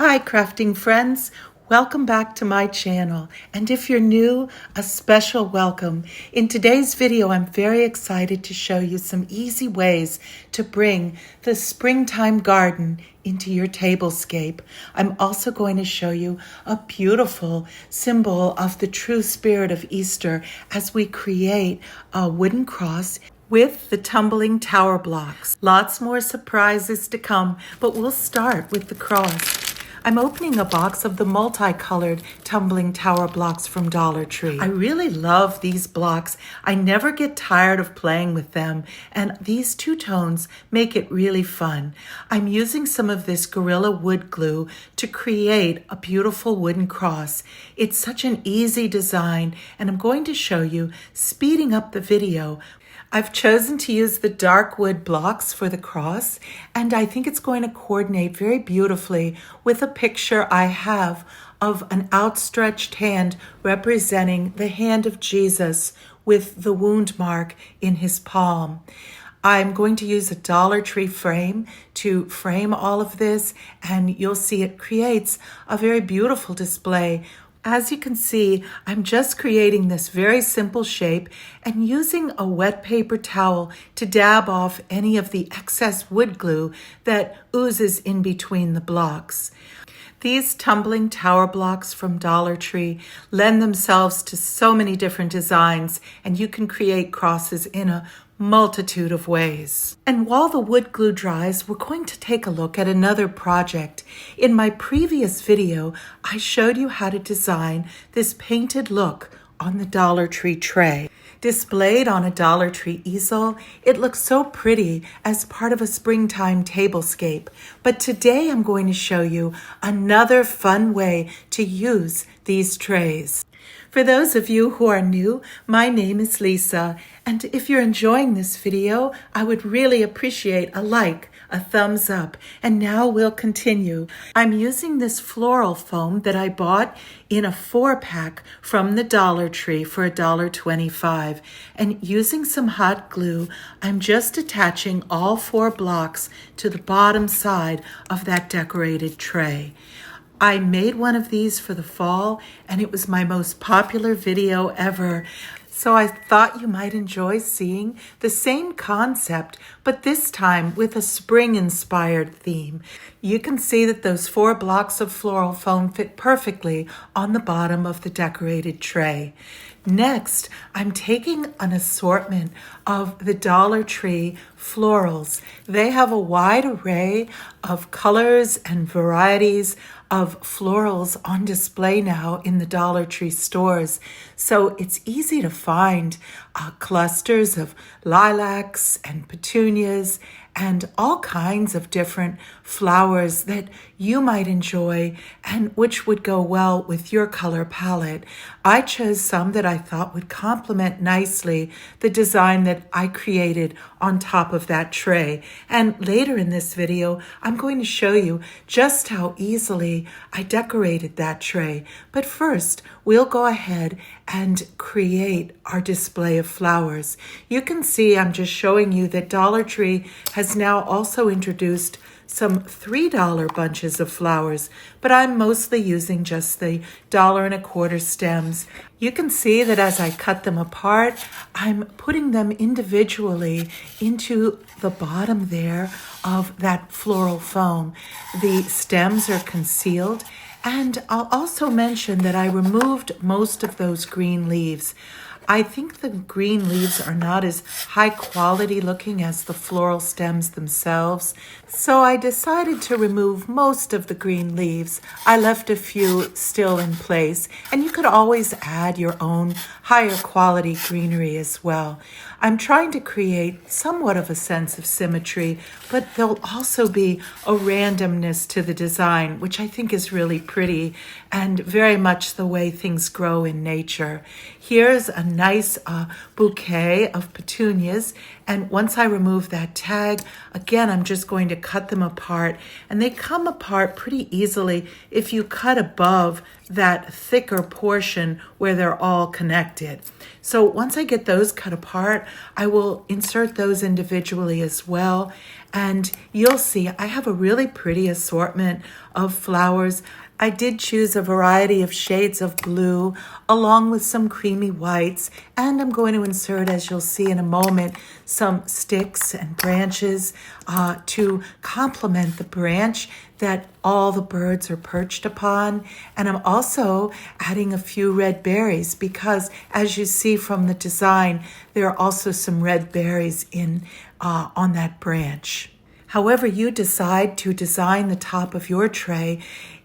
Hi crafting friends, welcome back to my channel, and if you're new, a special welcome. In today's video I'm very excited to show you some easy ways to bring the springtime garden into your tablescape. I'm also going to show you a beautiful symbol of the true spirit of Easter as we create a wooden cross with the tumbling tower blocks. Lots more surprises to come, but we'll start with the cross. I'm opening a box of the multicolored tumbling tower blocks from Dollar Tree. I really love these blocks. I never get tired of playing with them, and these two tones make it really fun. I'm using some of this Gorilla wood glue to create a beautiful wooden cross. It's such an easy design, and I'm going to show you speeding up the video. I've chosen to use the dark wood blocks for the cross, and I think it's going to coordinate very beautifully with a picture I have of an outstretched hand representing the hand of Jesus with the wound mark in his palm. I'm going to use a Dollar Tree frame to frame all of this, and you'll see it creates a very beautiful display. As you can see, I'm just creating this very simple shape and using a wet paper towel to dab off any of the excess wood glue that oozes in between the blocks. These tumbling tower blocks from Dollar Tree lend themselves to so many different designs, and you can create crosses in a multitude of ways. And while the wood glue dries, we're going to take a look at another project. In my previous video, I showed you how to design this painted look on the Dollar Tree tray. Displayed on a Dollar Tree easel, it looks so pretty as part of a springtime tablescape. But today I'm going to show you another fun way to use these trays. For those of you who are new, my name is Lisa, and if you're enjoying this video, I would really appreciate a like, a thumbs up, and now we'll continue. I'm using this floral foam that I bought in a 4-pack from the Dollar Tree for $1.25, and using some hot glue, I'm just attaching all 4 blocks to the bottom side of that decorated tray. I made one of these for the fall, and it was my most popular video ever. So I thought you might enjoy seeing the same concept, but this time with a spring-inspired theme. You can see that those 4 blocks of floral foam fit perfectly on the bottom of the decorated tray. Next, I'm taking an assortment of the Dollar Tree florals. They have a wide array of colors and varieties of florals on display now in the Dollar Tree stores. So it's easy to find clusters of lilacs and petunias and all kinds of different flowers that you might enjoy and which would go well with your color palette. I chose some that I thought would complement nicely the design that I created on top of that tray. And later in this video, I'm going to show you just how easily I decorated that tray. But first, we'll go ahead and create our display of flowers. You can see I'm just showing you that Dollar Tree has now also introduced some $3 bunches of flowers, but I'm mostly using just the $1.25 stems. You can see that as I cut them apart, I'm putting them individually into the bottom there of that floral foam. The stems are concealed, and I'll also mention that I removed most of those green leaves. I think the green leaves are not as high quality looking as the floral stems themselves, so I decided to remove most of the green leaves. I left a few still in place, and you could always add your own higher quality greenery as well. I'm trying to create somewhat of a sense of symmetry, but there'll also be a randomness to the design, which I think is really pretty and very much the way things grow in nature. Here's a nice bouquet of petunias, And once I remove that tag, again, I'm just going to cut them apart. And they come apart pretty easily if you cut above that thicker portion where they're all connected. So once I get those cut apart, I will insert those individually as well. And you'll see I have a really pretty assortment of flowers. I did choose a variety of shades of blue along with some creamy whites, and I'm going to insert, as you'll see in a moment, some sticks and branches to complement the branch that all the birds are perched upon. And I'm also adding a few red berries because, as you see from the design, there are also some red berries on that branch. However you decide to design the top of your tray,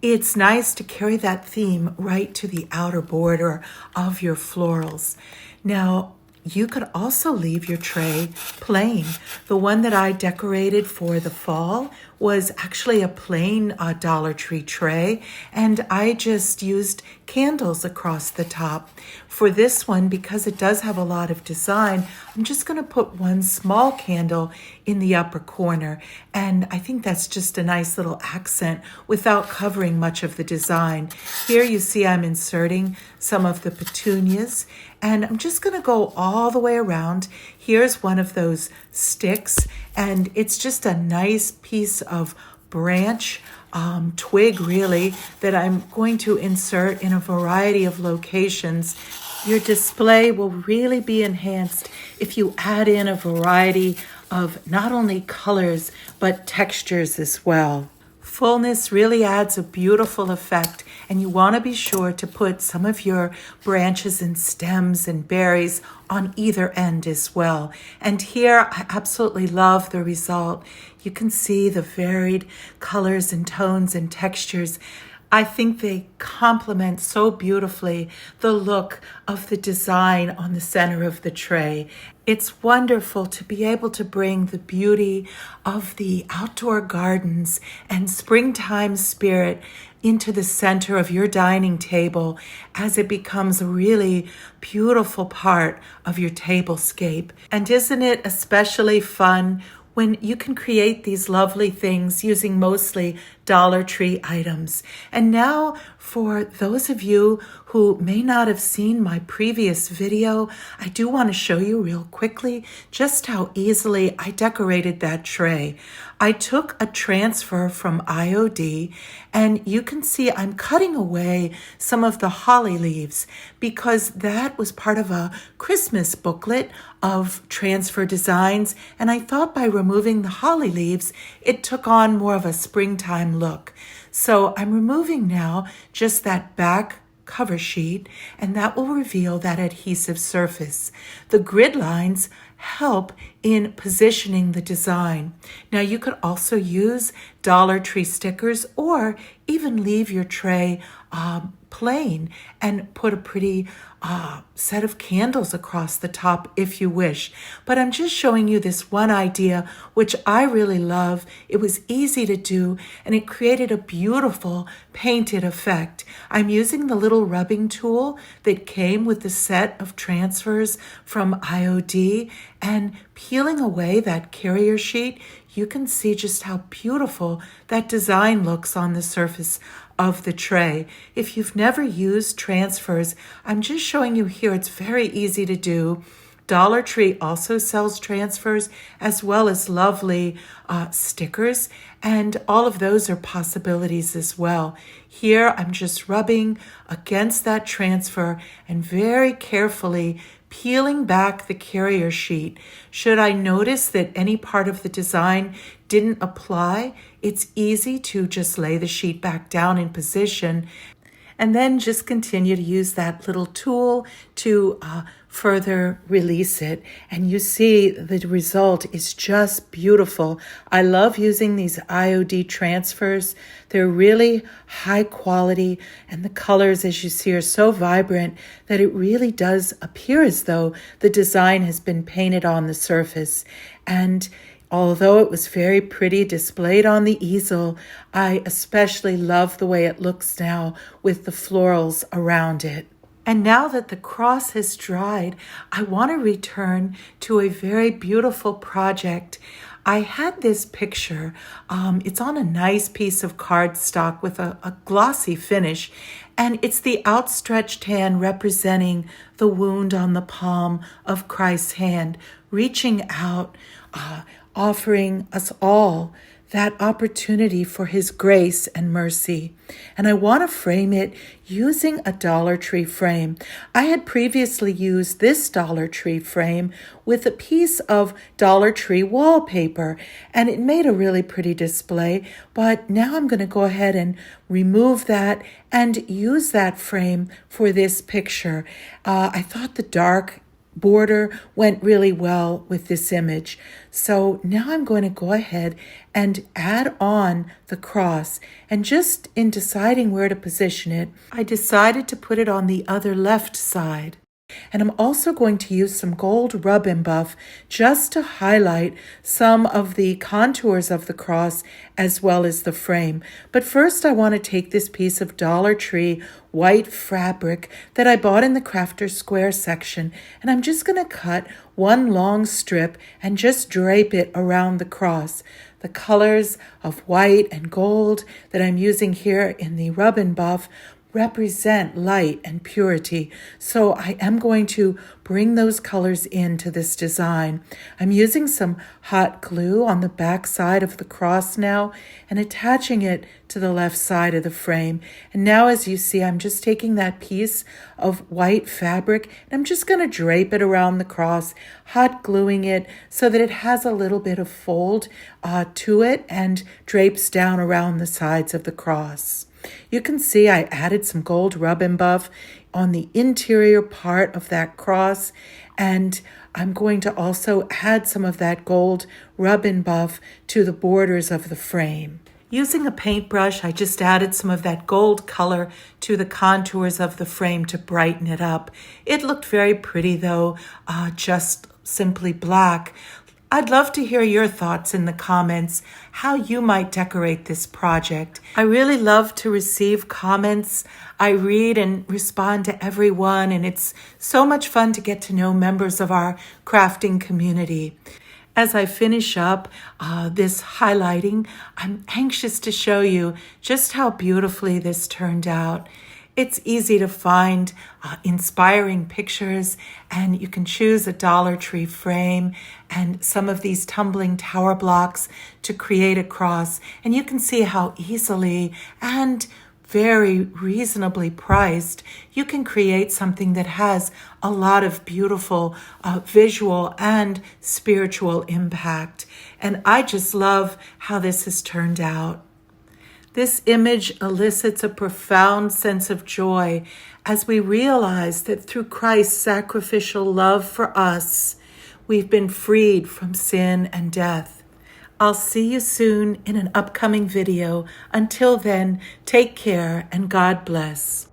it's nice to carry that theme right to the outer border of your florals. Now, you could also leave your tray plain. The one that I decorated for the fall was actually a plain Dollar Tree tray, and I just used candles across the top. For this one, because it does have a lot of design, I'm just going to put one small candle in the upper corner, and I think that's just a nice little accent without covering much of the design. Here you see I'm inserting some of the petunias, and I'm just going to go all the way around. Here's one of those sticks, and it's just a nice piece of branch, twig really, that I'm going to insert in a variety of locations. Your display will really be enhanced if you add in a variety of not only colors, but textures as well. Fullness really adds a beautiful effect, and you want to be sure to put some of your branches and stems and berries on either end as well. And here I absolutely love the result. You can see the varied colors and tones and textures. I think they complement so beautifully the look of the design on the center of the tray. It's wonderful to be able to bring the beauty of the outdoor gardens and springtime spirit into the center of your dining table as it becomes a really beautiful part of your tablescape. And isn't it especially fun when you can create these lovely things using mostly Dollar Tree items? And now, for those of you who may not have seen my previous video, I do want to show you real quickly just how easily I decorated that tray. I took a transfer from IOD, and you can see I'm cutting away some of the holly leaves because that was part of a Christmas booklet of transfer designs, and I thought by removing the holly leaves, it took on more of a springtime look. So I'm removing now just that back cover sheet, and that will reveal that adhesive surface. The grid lines help in positioning the design. Now you could also use Dollar Tree stickers or even leave your tray plain and put a pretty set of candles across the top if you wish. But I'm just showing you this one idea, which I really love. It was easy to do, and it created a beautiful painted effect. I'm using the little rubbing tool that came with the set of transfers from IOD, and peeling away that carrier sheet, you can see just how beautiful that design looks on the surface of the tray. If you've never used transfers, I'm just showing you here. It's very easy to do. Dollar Tree also sells transfers as well as lovely stickers, and all of those are possibilities as well. Here I'm just rubbing against that transfer and very carefully peeling back the carrier sheet. Should I notice that any part of the design didn't apply, it's easy to just lay the sheet back down in position and then just continue to use that little tool to further release it. And you see the result is just beautiful. I love using these IOD transfers. They're really high quality, and the colors, as you see, are so vibrant that it really does appear as though the design has been painted on the surface. And although it was very pretty displayed on the easel, I especially love the way it looks now with the florals around it. And now that the cross has dried, I want to return to a very beautiful project. I had this picture. It's on a nice piece of cardstock with a glossy finish, and it's the outstretched hand representing the wound on the palm of Christ's hand, reaching out, offering us all that opportunity for his grace and mercy. And I want to frame it using a Dollar Tree frame. I had previously used this Dollar Tree frame with a piece of Dollar Tree wallpaper, and it made a really pretty display. But now I'm going to go ahead and remove that and use that frame for this picture. I thought the dark border went really well with this image. So now I'm going to go ahead and add on the cross. And just in deciding where to position it, I decided to put it on the other left side. And I'm also going to use some gold rub and buff just to highlight some of the contours of the cross as well as the frame. But first I want to take this piece of Dollar Tree white fabric that I bought in the Crafter's Square section, and I'm just going to cut one long strip and just drape it around the cross. The colors of white and gold that I'm using here in the rub and buff represent light and purity. So I am going to bring those colors into this design. I'm using some hot glue on the back side of the cross now and attaching it to the left side of the frame. And now, as you see, I'm just taking that piece of white fabric and I'm just going to drape it around the cross, hot gluing it so that it has a little bit of fold to it and drapes down around the sides of the cross. You can see I added some gold rub and buff on the interior part of that cross, and I'm going to also add some of that gold rub and buff to the borders of the frame. Using a paintbrush, I just added some of that gold color to the contours of the frame to brighten it up. It looked very pretty though, just simply black. I'd love to hear your thoughts in the comments, how you might decorate this project. I really love to receive comments. I read and respond to everyone, and it's so much fun to get to know members of our crafting community. As I finish up this highlighting, I'm anxious to show you just how beautifully this turned out. It's easy to find inspiring pictures, and you can choose a Dollar Tree frame and some of these tumbling tower blocks to create a cross. And you can see how easily and very reasonably priced you can create something that has a lot of beautiful visual and spiritual impact. And I just love how this has turned out. This image elicits a profound sense of joy as we realize that through Christ's sacrificial love for us, we've been freed from sin and death. I'll see you soon in an upcoming video. Until then, take care and God bless.